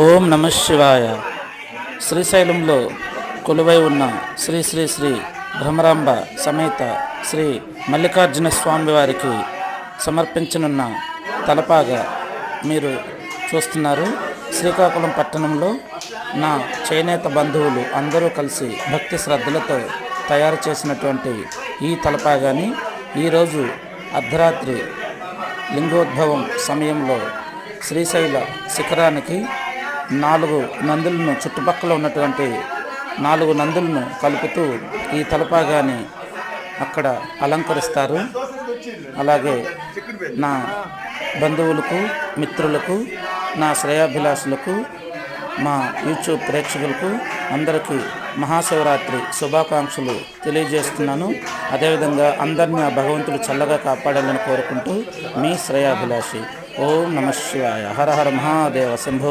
ఓం నమ శివాయ. శ్రీశైలంలో కొలువై ఉన్న శ్రీ శ్రీ శ్రీ భ్రమరాంబ సమేత శ్రీ మల్లికార్జున స్వామి వారికి సమర్పించనున్న తలపాగా మీరు చూస్తున్నారు. శ్రీకాకుళం పట్టణంలో నా చేనేత బంధువులు అందరూ కలిసి భక్తి శ్రద్ధలతో తయారు చేసినటువంటి ఈ తలపాగాని ఈరోజు అర్ధరాత్రి లింగోద్భవం సమయంలో శ్రీశైల శిఖరానికి 4 నందులను చుట్టుపక్కల ఉన్నటువంటి 4 నందులను కలుపుతూ ఈ తలపాగాని అక్కడ అలంకరిస్తారు. అలాగే నా బంధువులకు, మిత్రులకు, నా శ్రేయాభిలాషులకు, మా యూట్యూబ్ ప్రేక్షకులకు అందరికీ మహాశివరాత్రి శుభాకాంక్షలు తెలియజేస్తున్నాను. అదేవిధంగా అందరినీ ఆ భగవంతుడు చల్లగా కాపాడాలని కోరుకుంటూ మీ శ్రేయాభిలాషి. ఓం నమ శివాయ. హర హర మహాదేవ శంభో.